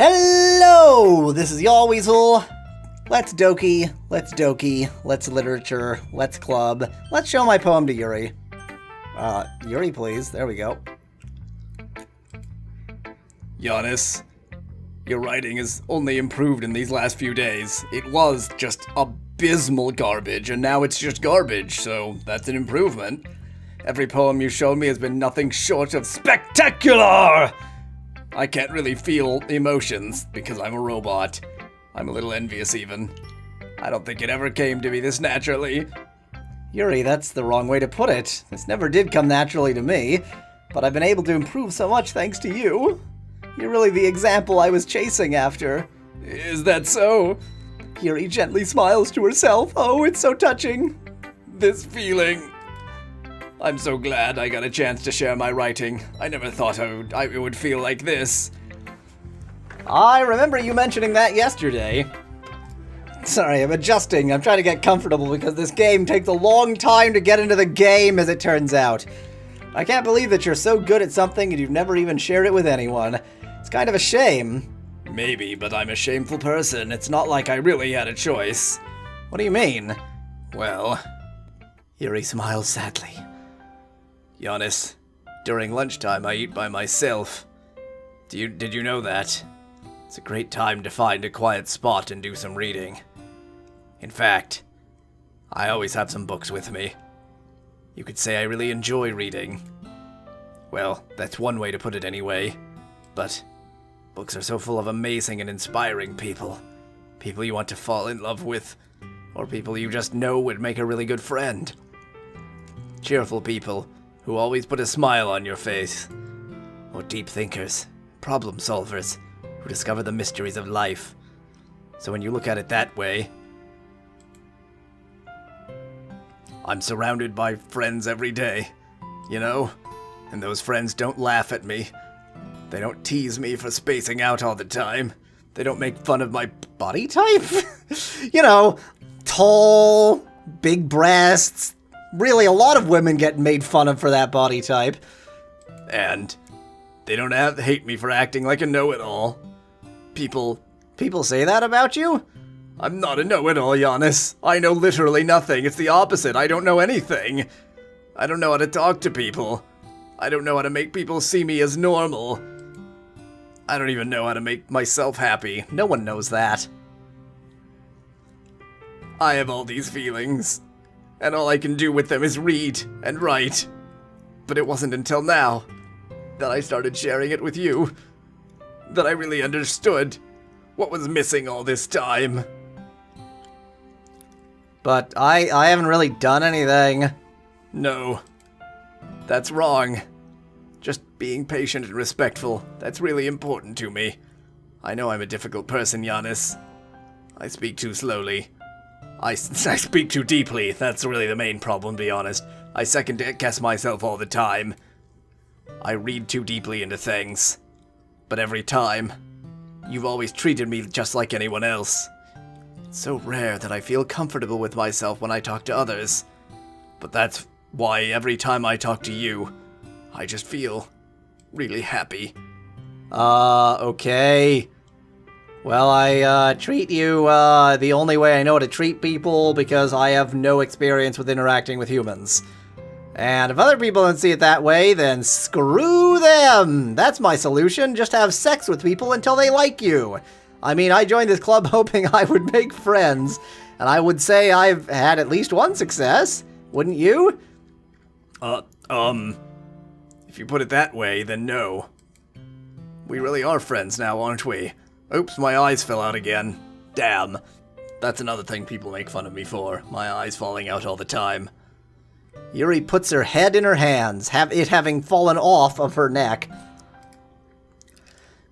Hello! This is Yahweasel. Let's Doki, let's literature, let's club. Let's show my poem to Yuri. Yuri, please. There we go. Giannis, your writing has only improved in these last few days. It was just abysmal garbage, and now it's just garbage, so that's an improvement. Every poem you showed me has been nothing short of spectacular! I can't really feel emotions because I'm a robot. I'm a little envious even. I don't think it ever came to me this naturally. Yuri, that's the wrong way to put it. This never did come naturally to me, but I've been able to improve so much thanks to you. You're really the example I was chasing after. Is that so? Yuri gently smiles to herself. Oh, it's so touching. This feeling. I'm so glad I got a chance to share my writing. I never thought it would feel like this. I remember you mentioning that yesterday. Sorry, I'm adjusting. I'm trying to get comfortable because this game takes a long time to get into the game, as it turns out. I can't believe that you're so good at something and you've never even shared it with anyone. It's kind of a shame. Maybe, but I'm a shameful person. It's not like I really had a choice. What do you mean? Well, Yuri smiles sadly. Giannis, during lunchtime I eat by myself. Did you know that? It's a great time to find a quiet spot and do some reading. In fact, I always have some books with me. You could say I really enjoy reading. Well, that's one way to put it anyway. But books are so full of amazing and inspiring people. People you want to fall in love with, or people you just know would make a really good friend. Cheerful people who always put a smile on your face. Or deep thinkers, problem solvers, who discover the mysteries of life. So when you look at it that way, I'm surrounded by friends every day, you know? And those friends don't laugh at me. They don't tease me for spacing out all the time. They don't make fun of my body type? You know, tall, big breasts. Really, a lot of women get made fun of for that body type. And they don't hate me for acting like a know-it-all. People say that about you? I'm not a know-it-all, Giannis. I know literally nothing. It's the opposite. I don't know anything. I don't know how to talk to people. I don't know how to make people see me as normal. I don't even know how to make myself happy. No one knows that. I have all these feelings, and all I can do with them is read and write. But it wasn't until now that I started sharing it with you that I really understood what was missing all this time. But I haven't really done anything. No, that's wrong. Just being patient and respectful, that's really important to me. I know I'm a difficult person, Giannis. I speak too slowly. I speak too deeply. That's really the main problem, to be honest. I second-guess myself all the time. I read too deeply into things. But every time, you've always treated me just like anyone else. It's so rare that I feel comfortable with myself when I talk to others. But that's why every time I talk to you, I just feel really happy. Okay. Well, I treat you the only way I know to treat people because I have no experience with interacting with humans. And if other people don't see it that way, then screw them! That's my solution. Just have sex with people until they like you. I mean, I joined this club hoping I would make friends, and I would say I've had at least one success. Wouldn't you? If you put it that way, then no. We really are friends now, aren't we? Oops, my eyes fell out again. Damn. That's another thing people make fun of me for. My eyes falling out all the time. Yuri puts her head in her hands, it having fallen off of her neck.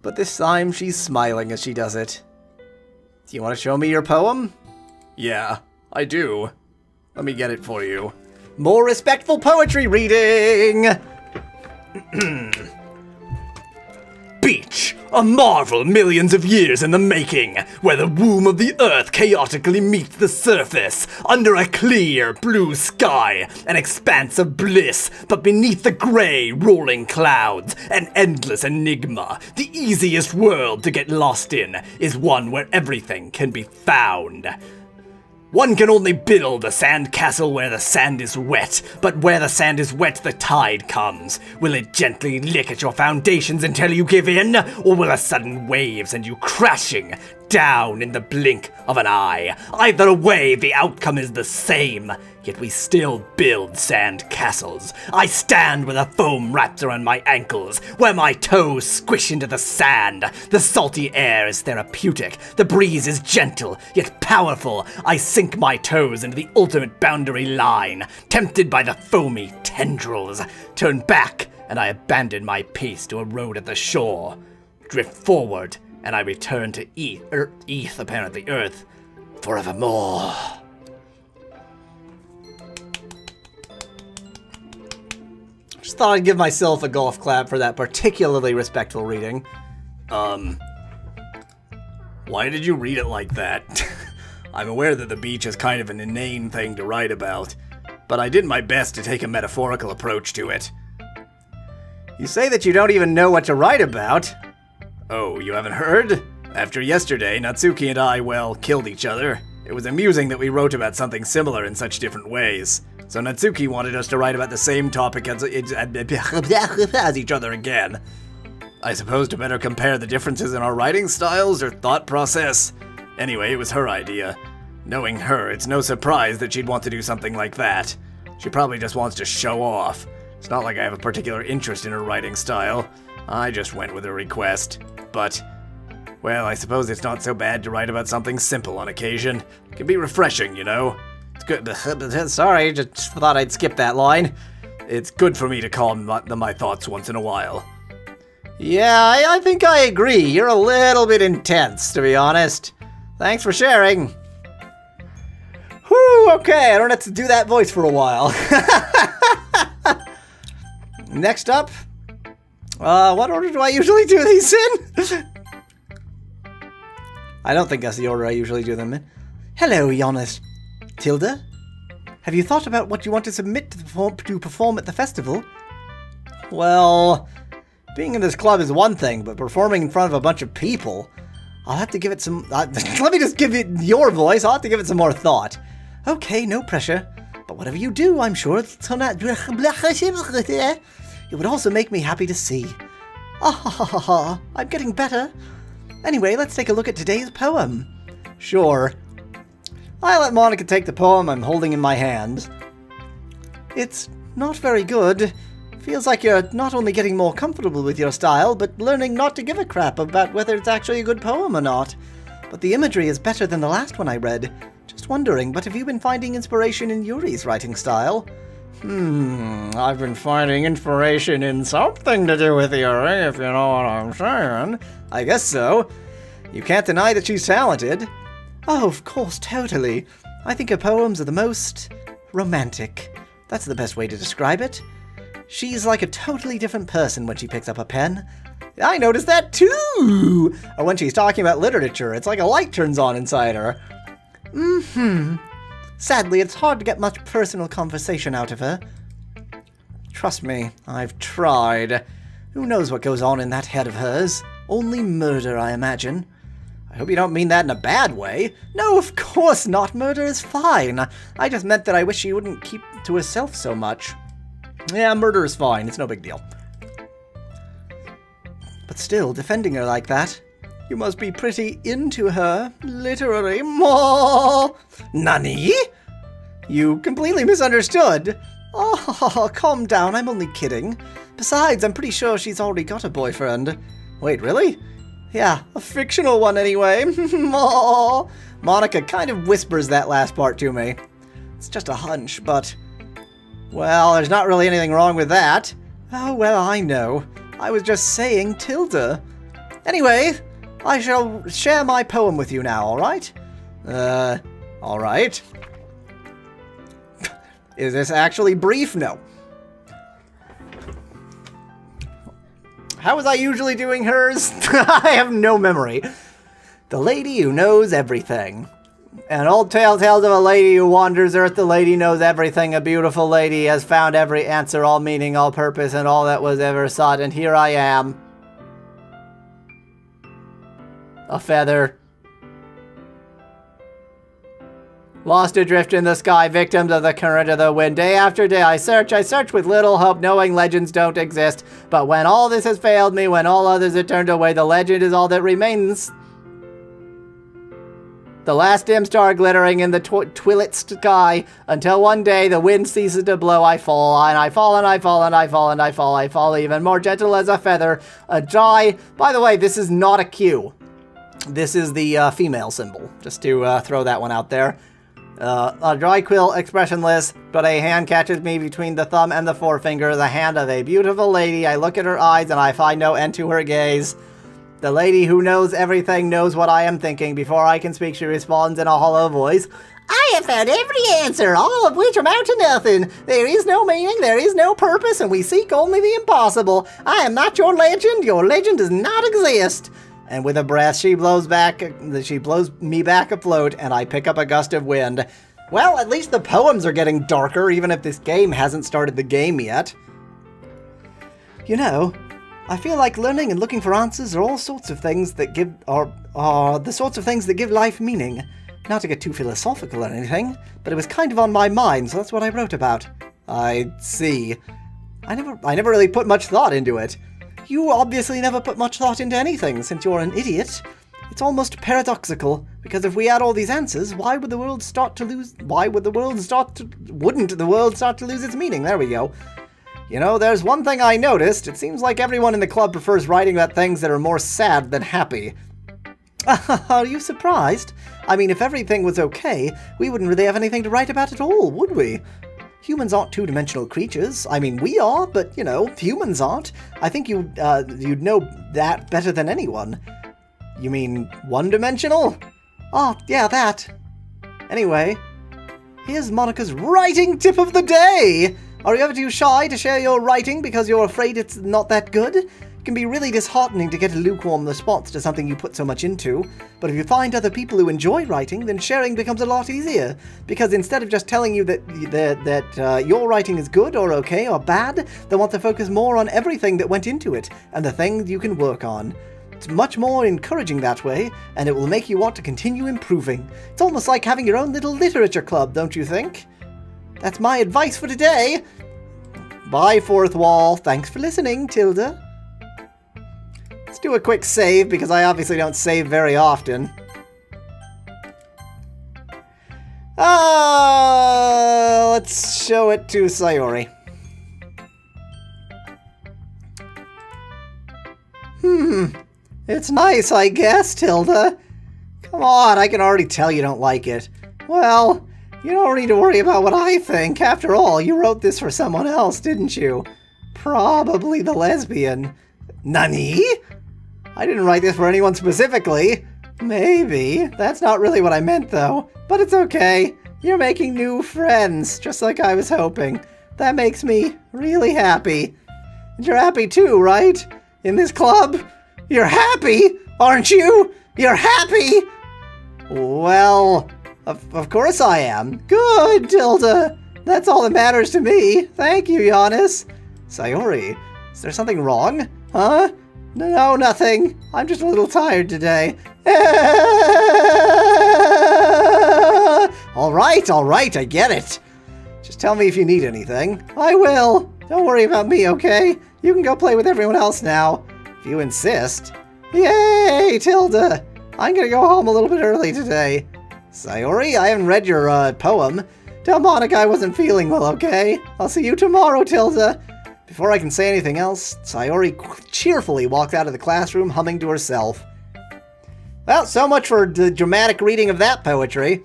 But this time, she's smiling as she does it. Do you want to show me your poem? Yeah, I do. Let me get it for you. More respectful poetry reading! Beach A marvel millions of years in the making, where the womb of the earth chaotically meets the surface, under a clear blue sky, an expanse of bliss, but beneath the grey, rolling clouds, an endless enigma. The easiest world to get lost in is one where everything can be found. One can only build a sand castle where the sand is wet, but where the sand is wet, the tide comes. Will it gently lick at your foundations until you give in, or will a sudden wave send you crashing down in the blink of an eye? Either way, the outcome is the same, yet we still build sand castles. I stand with a foam wrapped around my ankles, where my toes squish into the sand. The salty air is therapeutic, the breeze is gentle, yet powerful. I sink my toes into the ultimate boundary line, tempted by the foamy tendrils. Turn back, and I abandon my pace to a road at the shore. Drift forward, and I return to Earth, forevermore. Just thought I'd give myself a golf clap for that particularly respectful reading. Why did you read it like that? I'm aware that the beach is kind of an inane thing to write about, but I did my best to take a metaphorical approach to it. You say that you don't even know what to write about. Oh, you haven't heard? After yesterday, Natsuki and I, killed each other. It was amusing that we wrote about something similar in such different ways. So Natsuki wanted us to write about the same topic as each other again. I suppose to better compare the differences in our writing styles or thought process. Anyway, it was her idea. Knowing her, it's no surprise that she'd want to do something like that. She probably just wants to show off. It's not like I have a particular interest in her writing style. I just went with her request. But, I suppose it's not so bad to write about something simple on occasion. It can be refreshing, you know? It's good. Sorry, just thought I'd skip that line. It's good for me to calm my thoughts once in a while. Yeah, I think I agree. You're a little bit intense, to be honest. Thanks for sharing. Whew, okay, I don't have to do that voice for a while. Next up, what order do I usually do these in? I don't think that's the order I usually do them in. Hello, Giannis. Tilda? Have you thought about what you want to submit to perform at the festival? Well, being in this club is one thing, but performing in front of a bunch of people, I'll have to give it some... let me just give it your voice. I'll have to give it some more thought. Okay, no pressure. But whatever you do, I'm sure it would also make me happy to see. I'm getting better. Anyway, let's take a look at today's poem. Sure. I let Monica take the poem I'm holding in my hand. It's not very good. Feels like you're not only getting more comfortable with your style, but learning not to give a crap about whether it's actually a good poem or not. But the imagery is better than the last one I read. Just wondering, but have you been finding inspiration in Yuri's writing style? I've been finding inspiration in something to do with Yuri, if you know what I'm saying. I guess so. You can't deny that she's talented. Oh, of course, totally. I think her poems are the most romantic. That's the best way to describe it. She's like a totally different person when she picks up a pen. I noticed that too! Or when she's talking about literature, it's like a light turns on inside her. Sadly, it's hard to get much personal conversation out of her. Trust me, I've tried. Who knows what goes on in that head of hers? Only murder, I imagine. I hope you don't mean that in a bad way. No, of course not. Murder is fine. I just meant that I wish she wouldn't keep to herself so much. Yeah, murder is fine. It's no big deal. But still, defending her like that, you must be pretty into her. Literally. Nani? You completely misunderstood. Oh, calm down. I'm only kidding. Besides, I'm pretty sure she's already got a boyfriend. Wait, really? Yeah, a fictional one anyway. Monica kind of whispers that last part to me. It's just a hunch, but... well, there's not really anything wrong with that. Oh, well, I know. I was just saying Tilda. Anyway, I shall share my poem with you now, alright? Alright. Is this actually brief? No. How was I usually doing hers? I have no memory. The lady who knows everything. An old tale tells of a lady who wanders earth. The lady knows everything. A beautiful lady has found every answer, all meaning, all purpose, and all that was ever sought. And here I am. A feather. Lost adrift in the sky, victims of the current of the wind. Day after day I search with little hope, knowing legends don't exist. But when all this has failed me, when all others are turned away, the legend is all that remains. The last dim star glittering in the twilit sky, until one day the wind ceases to blow. I fall, and I fall, and I fall, and I fall, and I fall. I fall even more gentle as a feather. A dry... By the way, this is not a Q. This is the female symbol, just to throw that one out there. A dry quill, expressionless, but a hand catches me between the thumb and the forefinger, the hand of a beautiful lady. I look at her eyes, and I find no end to her gaze. The lady who knows everything knows what I am thinking. Before I can speak, she responds in a hollow voice. I have found every answer, all of which amount to nothing. There is no meaning, there is no purpose, and we seek only the impossible. I am not your legend does not exist. And with a breath, she blows me back afloat, and I pick up a gust of wind. Well, at least the poems are getting darker, even if this game hasn't started the game yet. You know, I feel like learning and looking for answers are all sorts of things that give, are the sorts of things that give life meaning. Not to get too philosophical or anything, but it was kind of on my mind, so that's what I wrote about. I see. I never really put much thought into it. You obviously never put much thought into anything, since you're an idiot. It's almost paradoxical, because if we had all these answers, wouldn't the world start to lose its meaning? There we go. You know, there's one thing I noticed. It seems like everyone in the club prefers writing about things that are more sad than happy. Are you surprised? I mean, if everything was okay, we wouldn't really have anything to write about at all, would we? Humans aren't two-dimensional creatures. I mean, we are, but, you know, humans aren't. I think you'd know that better than anyone. You mean one-dimensional? Oh, yeah, that. Anyway, here's Monica's writing tip of the day! Are you ever too shy to share your writing because you're afraid it's not that good? It can be really disheartening to get a lukewarm response to something you put so much into, but if you find other people who enjoy writing, then sharing becomes a lot easier, because instead of just telling you that your writing is good or okay or bad, they want to focus more on everything that went into it, and the things you can work on. It's much more encouraging that way, and it will make you want to continue improving. It's almost like having your own little literature club, don't you think? That's my advice for today. Bye, Fourth Wall. Thanks for listening, Tilda. Let's do a quick save, because I obviously don't save very often. Let's show it to Sayori. It's nice, I guess, Tilda. Come on, I can already tell you don't like it. Well, you don't need to worry about what I think. After all, you wrote this for someone else, didn't you? Probably the lesbian. Nani? I didn't write this for anyone specifically. Maybe. That's not really what I meant, though. But it's okay. You're making new friends, just like I was hoping. That makes me really happy. And you're happy too, right? In this club? You're happy, aren't you? You're happy? Well, of course I am. Good, Tilda. That's all that matters to me. Thank you, Giannis. Sayori, is there something wrong? Huh? No, nothing. I'm just a little tired today. All right, I get it. Just tell me if you need anything. I will. Don't worry about me, okay? You can go play with everyone else now, if you insist. Yay, Tilda. I'm gonna go home a little bit early today. Sayori, I haven't read your poem. Tell Monica I wasn't feeling well, okay? I'll see you tomorrow, Tilda. Before I can say anything else, Sayori cheerfully walked out of the classroom, humming to herself. Well, so much for the dramatic reading of that poetry.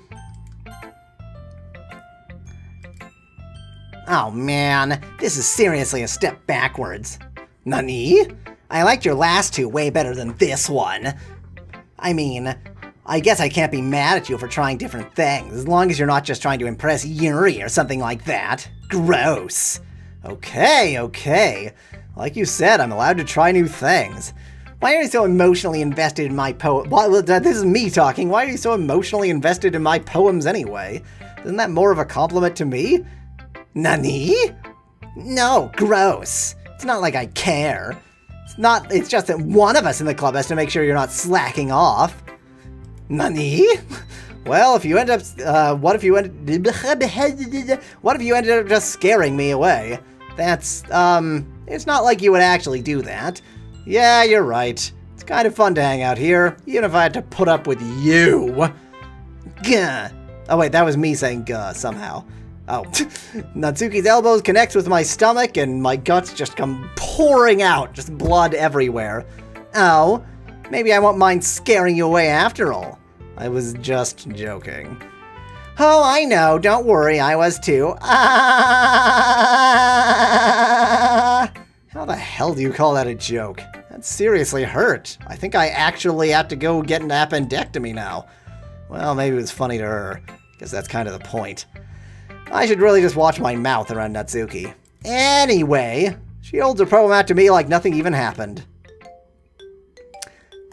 Oh man, this is seriously a step backwards. Nani? I liked your last two way better than this one. I mean, I guess I can't be mad at you for trying different things, as long as you're not just trying to impress Yuri or something like that. Gross. Okay. Like you said, I'm allowed to try new things. Why are you so emotionally invested in my poem? Well, this is me talking. Why are you so emotionally invested in my poems anyway? Isn't that more of a compliment to me? Nani? No, gross. It's not like I care. It's just that one of us in the club has to make sure you're not slacking off. Nani? Well, if you end up, what if you ended up just scaring me away? That's, it's not like you would actually do that. Yeah, you're right. It's kind of fun to hang out here, even if I had to put up with you. Gah. Oh wait, that was me saying gah somehow. Oh. Natsuki's elbows connect with my stomach and my guts just come pouring out, just blood everywhere. Oh, maybe I won't mind scaring you away after all. I was just joking. Oh, I know, don't worry, I was too. Ah! How the hell do you call that a joke? That seriously hurt. I think I actually have to go get an appendectomy now. Well, maybe it was funny to her, because that's kind of the point. I should really just watch my mouth around Natsuki. Anyway, she holds her poem out to me like nothing even happened.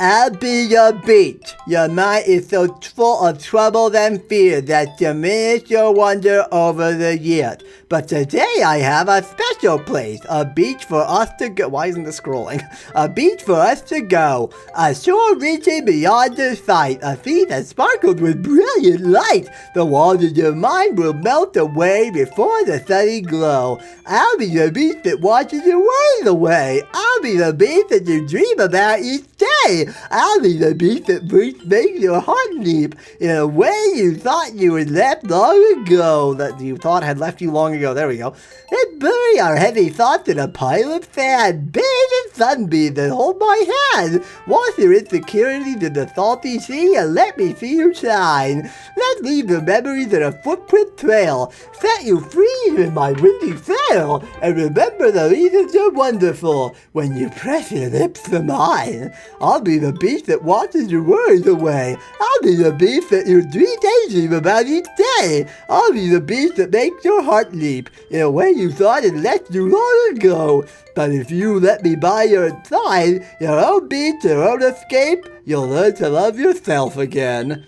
I'll be your beach. Your mind is so full of trouble and fear that diminish your wonder over the years. But today I have a special place, a beach for us to go. Why isn't this scrolling? A beach for us to go. A shore reaching beyond the sight. A sea that sparkles with brilliant light. The walls of your mind will melt away before the sunny glow. I'll be the beach that watches your worries away. I'll be the beach that you dream about each day. I'll be the beach that makes your heart leap in a way you thought you had left long ago. That you thought had left you long ago. There we go. Let's bury our heavy thoughts in a pile of sand. Bathe in sunbeams and hold my hand. Wash your insecurities in the salty sea and let me see you shine. Let's leave the memories in a footprint trail. Set you free in my windy sail. And remember the reasons you're wonderful when you press your lips to mine. I'll be the beach that washes your worries away. I'll be the beach that you daydream about each day. I'll be the beach that makes your heart leap in a way you thought had left you long ago. But if you let me by your side, your own beach, your own escape, you'll learn to love yourself again.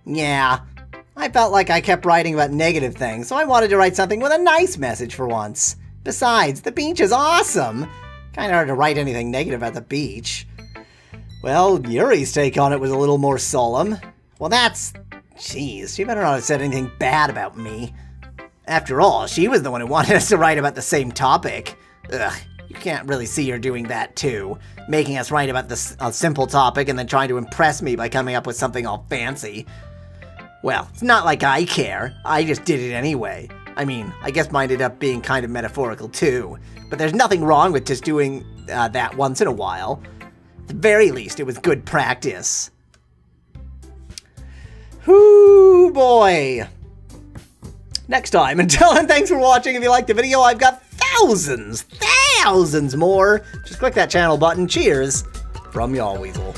Yeah, I felt like I kept writing about negative things, so I wanted to write something with a nice message for once. Besides, the beach is awesome. Kinda hard to write anything negative at the beach. Well, Yuri's take on it was a little more solemn. Well, jeez, she better not have said anything bad about me. After all, she was the one who wanted us to write about the same topic. Ugh, you can't really see her doing that too. Making us write about a simple topic and then trying to impress me by coming up with something all fancy. Well, it's not like I care. I just did it anyway. I mean, I guess mine ended up being kind of metaphorical too. But there's nothing wrong with just doing that once in a while. At the very least, it was good practice. Whoo boy! Next time, until then, thanks for watching. If you liked the video, I've got thousands more. Just click that channel button. Cheers from Yahweasel.